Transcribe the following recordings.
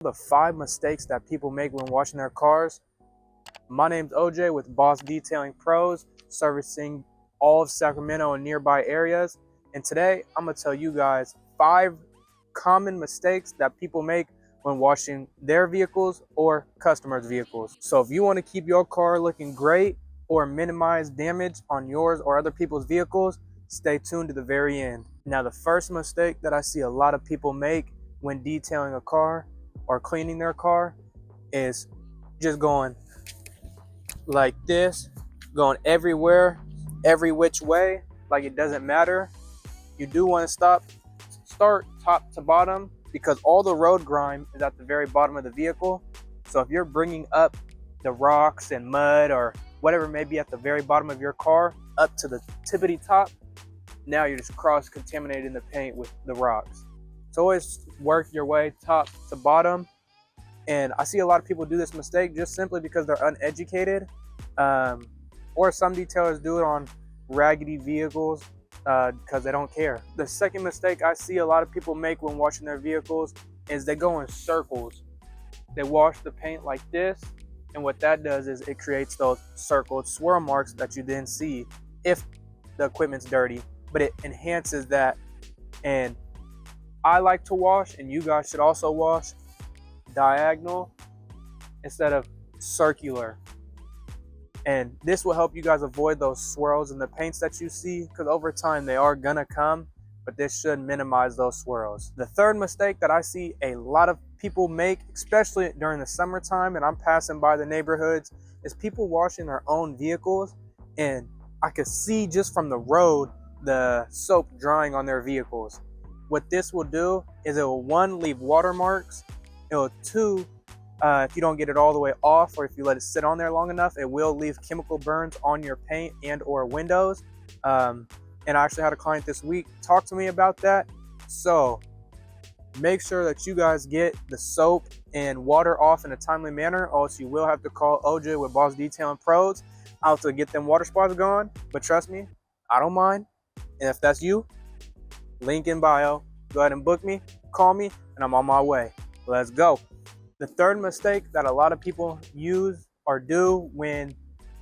The 5 mistakes that people make when washing their cars. My name's OJ with Boss Detailing Pros, servicing all of Sacramento and nearby areas. And today I'm gonna tell you guys 5 common mistakes that people make when washing their vehicles or customers' vehicles. So if you want to keep your car looking great or minimize damage on yours or other people's vehicles, stay tuned to the very end. Now, the first mistake that I see a lot of people make when detailing a car or cleaning their car is just going like this, going everywhere, every which way, like it doesn't matter. You do want to start top to bottom, because all the road grime is at the very bottom of the vehicle. So if you're bringing up the rocks and mud or whatever may be at the very bottom of your car up to the tippity top, now you're just cross-contaminating the paint with the rocks. So always work your way top to bottom. And I see a lot of people do this mistake just simply because they're uneducated, or some detailers do it on raggedy vehicles because they don't care. The second mistake I see a lot of people make when washing their vehicles is they go in circles. They wash the paint like this, and what that does is it creates those circled swirl marks that you then see if the equipment's dirty, but it enhances that. And I like to wash, and you guys should also wash diagonal instead of circular, and this will help you guys avoid those swirls in the paints that you see, because over time they are gonna come, but this should minimize those swirls. The third mistake that I see a lot of people make, especially during the summertime and I'm passing by the neighborhoods, is people washing their own vehicles, and I could see just from the road the soap drying on their vehicles. What this will do is it will, one, leave watermarks. It will, two, if you don't get it all the way off, or if you let it sit on there long enough, it will leave chemical burns on your paint and or windows. And I actually had a client this week talk to me about that. So make sure that you guys get the soap and water off in a timely manner, or else you will have to call OJ with Boss Detailing Pros out to get them water spots gone. But trust me, I don't mind. And if that's you, link in bio, go ahead and book me, call me, and I'm on my way. Let's go. The third mistake that a lot of people use or do when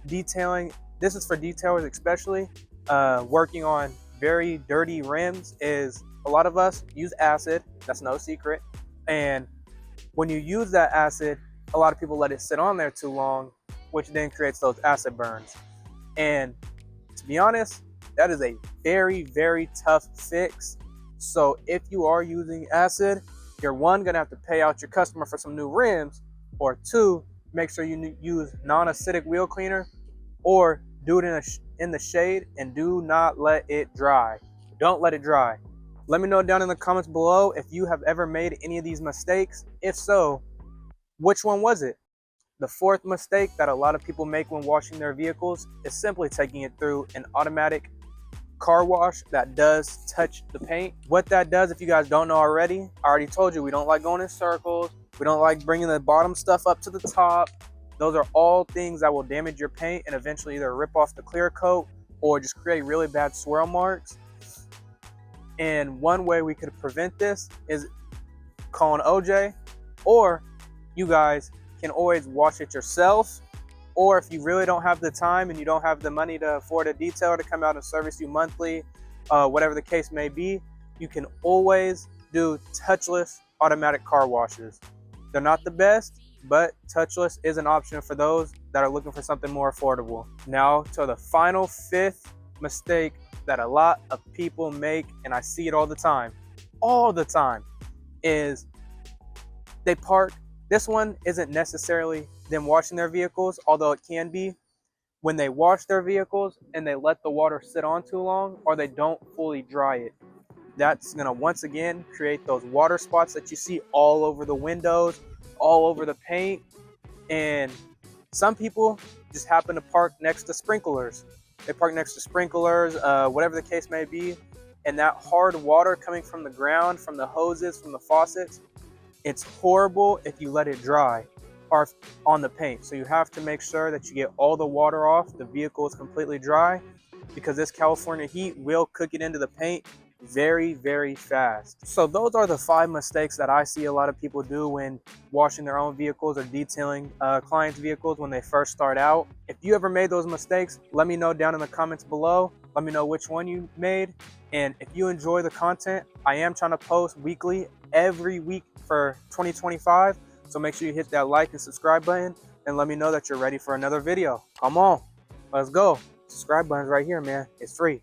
detailing, this is for detailers especially, working on very dirty rims, is a lot of us use acid. That's no secret. And when you use that acid, a lot of people let it sit on there too long, which then creates those acid burns. And to be honest, that is a very, very tough fix. So if you are using acid, you're, one, gonna have to pay out your customer for some new rims, or two, make sure you use non-acidic wheel cleaner, or do it in the shade, and do not let it dry. Don't let it dry. Let me know down in the comments below if you have ever made any of these mistakes. If so, which one was it? The fourth mistake that a lot of people make when washing their vehicles is simply taking it through an automatic car wash that does touch the paint. What that does, if you guys don't know already, I already told you, we don't like going in circles. We don't like bringing the bottom stuff up to the top. Those are all things that will damage your paint and eventually either rip off the clear coat or just create really bad swirl marks. And one way we could prevent this is calling OJ, or you guys can always wash it yourself. Or if you really don't have the time and you don't have the money to afford a detailer to come out and service you monthly, whatever the case may be, you can always do touchless automatic car washes. They're not the best, but touchless is an option for those that are looking for something more affordable. Now to the final fifth mistake that a lot of people make, and I see it all the time, is they park. This one isn't necessarily them washing their vehicles, although it can be. When they wash their vehicles and they let the water sit on too long, or they don't fully dry it, that's gonna once again create those water spots that you see all over the windows, all over the paint. And some people just happen to park next to sprinklers. They park next to sprinklers, whatever the case may be, and that hard water coming from the ground, from the hoses, from the faucets, it's horrible if you let it dry or on the paint. So you have to make sure that you get all the water off, the vehicle is completely dry, because this California heat will cook it into the paint very, very fast. So those are the 5 mistakes that I see a lot of people do when washing their own vehicles or detailing clients' vehicles when they first start out. If you ever made those mistakes, let me know down in the comments below. Let me know which one you made. And if you enjoy the content, I am trying to post weekly every week for 2025. So make sure you hit that like and subscribe button and let me know that you're ready for another video. Come on, let's go. Subscribe button's right here, man. It's free.